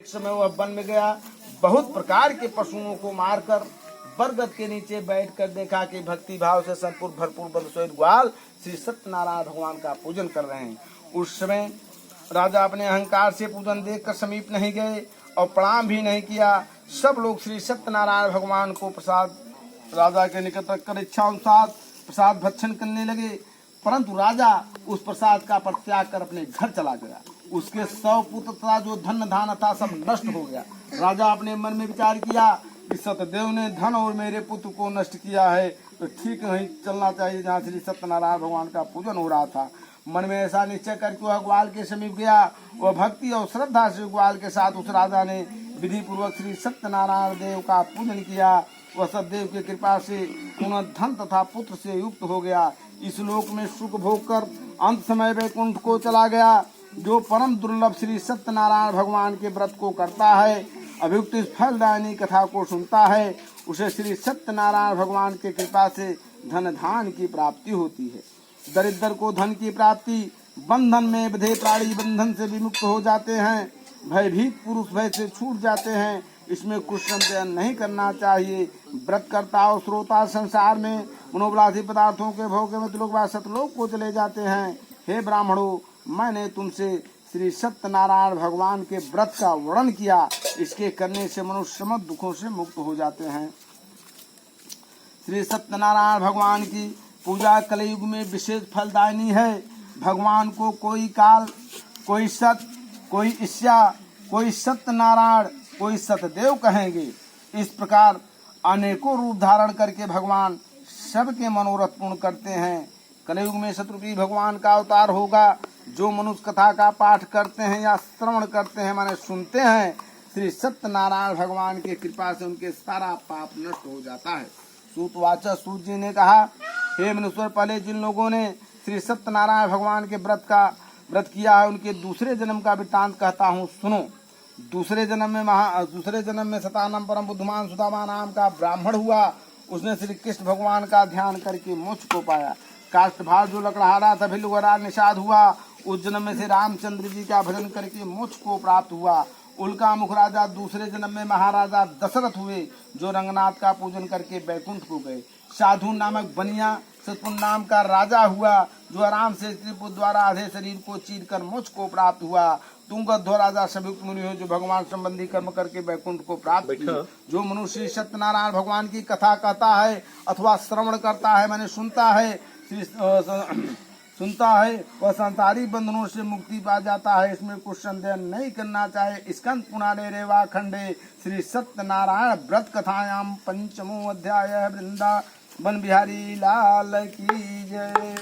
एक समय वह वन में गया, बहुत प्रकार के पशुओं को मारकर बरगद के नीचे बैठकर देखा कि भक्ति भाव से संपूर्ण भरपूर बदसोई ग्वाल श्री सत्यनारायण भगवान का पूजन कर रहे हैं। उस समय राजा अपने अहंकार से पूजन देखकर समीप नहीं गए और प्रणाम भी नहीं किया। सब लोग श्री सत्यनारायण भगवान को प्रसाद राजा के निकट रखकर इच्छा अनुसार प्रसाद भक्षण करने लगे, परंतु राजा उस प्रसाद का परित्याग कर अपने घर चला गया। उसके 100 पुत्र तथा जो धन धान था सब नष्ट हो गया। राजा अपने मन में विचार किया कि सतदेव ने धन और मेरे पुत्र को नष्ट किया है, तो ठीक नहीं चलना चाहिए जहाँ श्री सत्यनारायण भगवान का पूजन हो रहा था। मन में ऐसा निश्चय करके वह ग्वाल के समीप गया। वह भक्ति और श्रद्धा से ग्वाल के साथ उस राजा ने विधि पूर्वक श्री सत्यनारायण देव का पूजन किया। वह सतदेव की कृपा से पुनः धन तथा पुत्र से युक्त हो गया। इस लोक में सुख भोग कर अंत समय वैकुंठ को चला गया। जो परम दुर्लभ श्री सत्यनारायण भगवान के व्रत को करता है, अभियुक्त इस फलदायिनी कथा को सुनता है, उसे श्री सत्यनारायण भगवान के कृपा से धन धान की प्राप्ति होती है। दरिद्र को धन की प्राप्ति, बंधन में बंधे प्राणी बंधन से विमुक्त हो जाते हैं, भयभीत पुरुष भय से छूट जाते हैं। इसमें कुछ संशय नहीं करना चाहिए। व्रत करता और श्रोता संसार में मनोभिलाषी पदार्थों के भोग में लोग सतलोक को चले जाते हैं। हे ब्राह्मणों, मैंने तुमसे श्री सत्यनारायण भगवान के व्रत का वर्णन किया। इसके करने से मनुष्य समस्त दुखों से मुक्त हो जाते हैं। श्री सत्यनारायण भगवान की पूजा कलयुग में विशेष फलदायिनी है। भगवान को कोई काल, कोई सत, कोई ईशा, कोई सत्यनारायण, कोई सतदेव कहेंगे। इस प्रकार अनेकों रूप धारण करके भगवान सबके मनोरथ पूर्ण करते हैं। कलयुग में शत्रुघ्न भगवान का अवतार होगा। जो मनुष्य कथा का पाठ करते हैं या श्रवण करते हैं, माने सुनते हैं, श्री सत्यनारायण भगवान की कृपा से उनके सारा पाप नष्ट हो जाता है। सूतवाचक सूत जी ने कहा, हे मनुष्य, पहले जिन लोगों ने श्री सत्यनारायण भगवान के व्रत किया है, उनके दूसरे जन्म का वृत्तांत कहता हूँ, सुनो। दूसरे जन्म में सतानम परम बुद्धिमान सुदामा नाम का ब्राह्मण हुआ। उसने श्री कृष्ण भगवान का ध्यान करके मोक्ष को पाया। काष्ठभार जो लकड़हारा था भिलुगरा निषाद हुआ। उस जन्म में से रामचंद्र जी का भजन करके मोक्ष को प्राप्त हुआ। उल्का मुख राजा दूसरे जन्म में महाराजा दशरथ हुए, जो रंगनाथ का पूजन करके बैकुंठ को गए। साधु नामक बनिया सतपुन नाम का राजा हुआ, जो आराम से त्रिपुर द्वारा आधे शरीर को चीर कर मोक्ष को प्राप्त हुआ। तुंगध्व राजा संयुक्त मुनि हो, जो भगवान संबंधी कर्म करके बैकुंठ को प्राप्त किया। जो मनुष्य सत्यनारायण भगवान की कथा कहता है अथवा श्रवण करता है, मैंने सुनता है, वह संसारी बंधनों से मुक्ति पा जाता है। इसमें कुछ संदेह नहीं करना चाहिए। स्कंद पुराणे रेवा खंडे श्री सत्यनारायण व्रत कथायाम 5वां अध्याय। वृंदावन बिहारी लाल की जय।